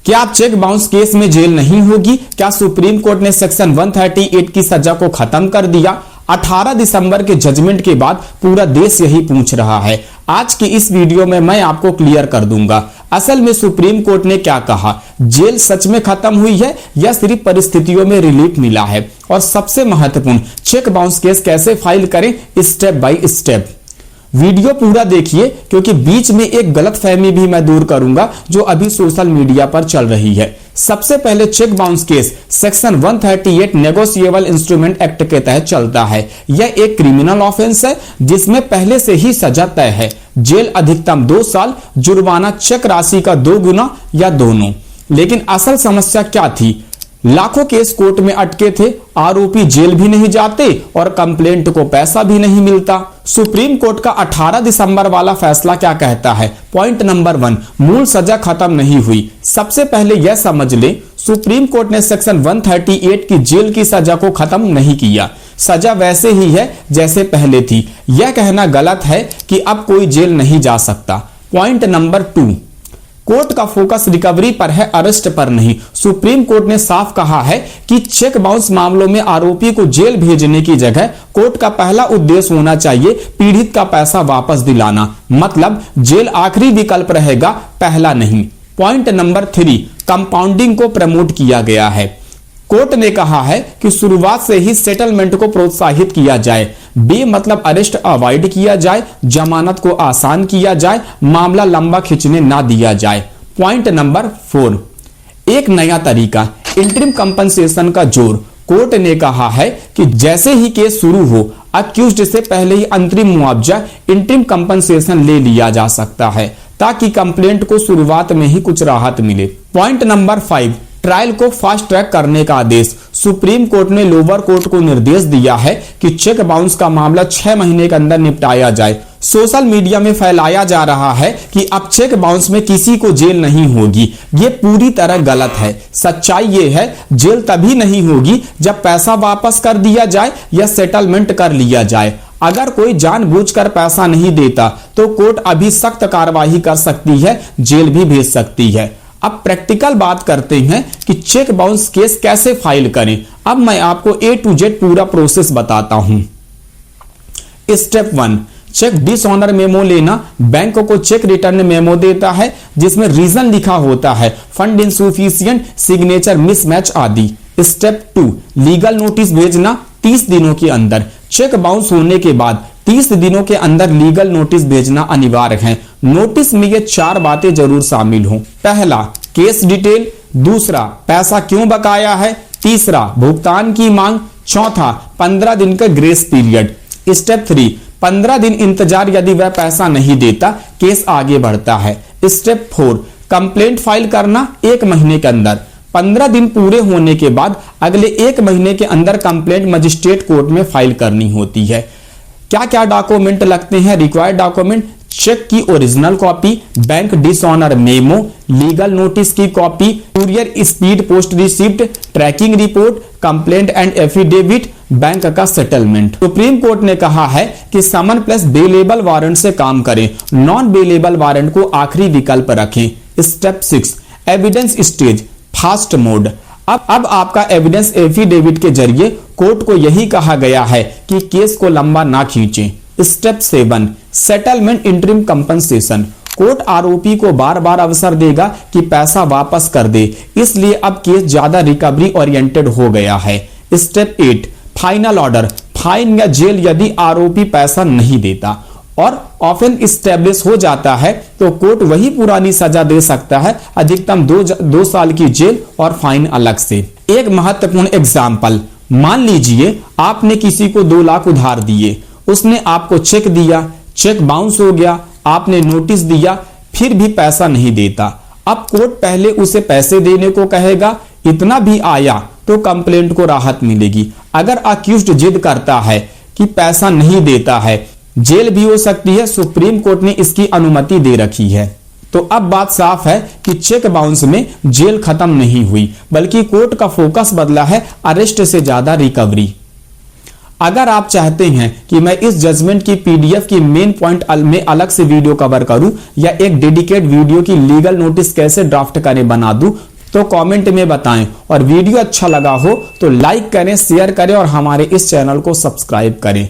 क्या आप cheque bounce case में जेल नहीं होगी? क्या सुप्रीम कोर्ट ने सेक्शन 138 की सजा को खत्म कर दिया? 18 दिसंबर के जजमेंट के बाद पूरा देश यही पूछ रहा है। आज की इस वीडियो में मैं आपको क्लियर कर दूंगा असल में सुप्रीम कोर्ट ने क्या कहा, जेल सच में खत्म हुई है या सिर्फ परिस्थितियों में रिलीफ मिला है, और सबसे महत्वपूर्ण चेक बाउंस केस कैसे फाइल करें स्टेप बाय स्टेप। वीडियो पूरा देखिए क्योंकि बीच में एक गलतफहमी भी मैं दूर करूंगा जो अभी सोशल मीडिया पर चल रही है। सबसे पहले cheque bounce case section 138 negotiable instrument act के तहत चलता है। यह एक क्रिमिनल ऑफेंस है जिसमें पहले से ही सजा तय है, जेल अधिकतम 2 साल, जुर्माना चेक राशि का 2 गुना या दोनों। लेकिन असल समस्या क्या थी? लाखों केस कोर्ट में अटके थे, आरोपी जेल भी नहीं जाते और कंप्लेंट को पैसा भी नहीं मिलता। सुप्रीम कोर्ट का 18 दिसंबर वाला फैसला क्या कहता है? पॉइंट नंबर 1, मूल सजा खत्म नहीं हुई। सबसे पहले यह समझ ले, सुप्रीम कोर्ट ने सेक्शन 138 की जेल की सजा को खत्म नहीं किया। सजा वैसे ही है जैसे पहले थी। यह कहना गलत है कि अब कोई जेल नहीं जा सकता। पॉइंट नंबर 2, कोर्ट का फोकस रिकवरी पर है, अरेस्ट पर नहीं। सुप्रीम कोर्ट ने साफ कहा है कि चेक बाउंस मामलों में आरोपी को जेल भेजने की जगह कोर्ट का पहला उद्देश्य होना चाहिए पीड़ित का पैसा वापस दिलाना, मतलब जेल आखिरी विकल्प रहेगा, पहला नहीं। पॉइंट नंबर 3, कंपाउंडिंग को प्रमोट किया गया है। कोर्ट ने कहा है कि शुरुआत से ही सेटलमेंट को प्रोत्साहित किया जाए, मतलब अरेस्ट अवॉइड किया जाए, जमानत को आसान किया जाए, मामला लंबा खींचने ना दिया जाए। पॉइंट नंबर 4, एक नया तरीका, इंटरिम कंपनसेशन का जोर। कोर्ट ने कहा है कि जैसे ही केस शुरू हो, अक्यूज्ड से पहले ही अंतरिम मुआवजा इंटरिम कंपनसेशन ले लिया जा सकता है ताकि कंप्लेंट को शुरुआत में ही कुछ राहत मिले। पॉइंट नंबर 5, ट्रायल को फास्ट ट्रैक करने का आदेश। सुप्रीम कोर्ट ने लोअर कोर्ट को निर्देश दिया है कि चेक बाउंस का मामला 6 महीने के अंदर निपटाया जाए। सोशल मीडिया में फैलाया जा रहा है कि अब चेक बाउंस में किसी को जेल नहीं होगी। ये पूरी तरह गलत है। सच्चाई ये है, जेल तभी नहीं होगी जब पैसा वापस कर दिया जाए या सेटलमेंट कर लिया जाए। अगर कोई जानबूझकर पैसा नहीं देता तो कोर्ट अभी सख्त कार्रवाई कर सकती है, जेल भी भेज सकती है। अब प्रैक्टिकल बात करते हैं कि चेक बाउंस केस कैसे फाइल करें। अब मैं आपको A to Z पूरा प्रोसेस बताता हूं। स्टेप 1, चेक डिसऑनर मेमो लेना। बैंक को चेक रिटर्न मेमो देता है जिसमें रीजन लिखा होता है, फंड इनसफिशिएंट, सिग्नेचर मिसमैच आदि। स्टेप 2, लीगल नोटिस भेजना 30 दिनों के अंदर। चेक बाउंस होने के बाद 30 दिनों के अंदर लीगल नोटिस भेजना अनिवार्य है। नोटिस में ये 4 बातें जरूर शामिल हों। पहला, केस डिटेल। दूसरा, पैसा क्यों बकाया है। तीसरा, भुगतान की मांग। चौथा, 15 दिन का ग्रेस पीरियड। स्टेप 3, 15 दिन इंतजार, यदि वह पैसा नहीं देता केस आगे बढ़ता है। स्टेप 4, कंप्लेंट फाइल करना 1 महीने के अंदर। 15 दिन पूरे होने के बाद अगले 1 महीने के अंदर कंप्लेंट मजिस्ट्रेट कोर्ट में फाइल करनी होती है। क्या क्या डॉक्यूमेंट लगते हैं? रिक्वायर्ड डॉक्यूमेंट, चेक की original copy, bank dishonour memo, legal notice की copy, courier speed post receipt, tracking report, complaint and affidavit, bank का सेटलमेंट। सुप्रीम कोर्ट ने कहा है कि समन प्लस बेलेबल वारंट से काम करें, नॉन बेलेबल वारंट को आखिरी विकल्प रखें। Step 6, evidence stage, fast mode. अब आपका एविडेंस एफिडेविट के जरिए कोर्ट को यही कहा गया है कि केस को लंबा ना खींचें। Step 7, settlement interim compensation. Court आरोपी को बार बार अवसर देगा कि पैसा वापस कर दे, इसलिए अब केस ज्यादा रिकवरी ओरिएंटेड हो गया है। स्टेप 8, फाइनल ऑर्डर, फाइन या जेल यदि आरोपी पैसा नहीं देता और ऑफेंस इस्टेब्लिश हो जाता है तो कोर्ट वही पुरानी सजा दे सकता है, अधिकतम 2 साल की जेल और फाइन अलग से। एक महत्वपूर्ण एग्जाम्पल, मान लीजिए आपने किसी को 2 लाख उधार दिए, उसने आपको चेक दिया, चेक बाउंस हो गया, आपने नोटिस दिया, फिर भी पैसा नहीं देता। अब कोर्ट पहले उसे पैसे देने को कहेगा, इतना भी आया तो कंप्लेंट को राहत मिलेगी। अगर अक्यूज्ड जिद करता है कि पैसा नहीं देता है, जेल भी हो सकती है। सुप्रीम कोर्ट ने इसकी अनुमति दे रखी है। तो अब बात साफ है कि चेक बाउंस में जेल खत्म नहीं हुई, बल्कि कोर्ट का फोकस बदला है, अरेस्ट से ज्यादा रिकवरी। अगर आप चाहते हैं कि मैं इस जजमेंट की पीडीएफ की मेन पॉइंट में अलग से वीडियो कवर करूं या एक डेडिकेट वीडियो की लीगल नोटिस कैसे ड्राफ्ट करें बना दूं, तो कमेंट में बताएं, और वीडियो अच्छा लगा हो तो लाइक करें, शेयर करें और हमारे इस चैनल को सब्सक्राइब करें।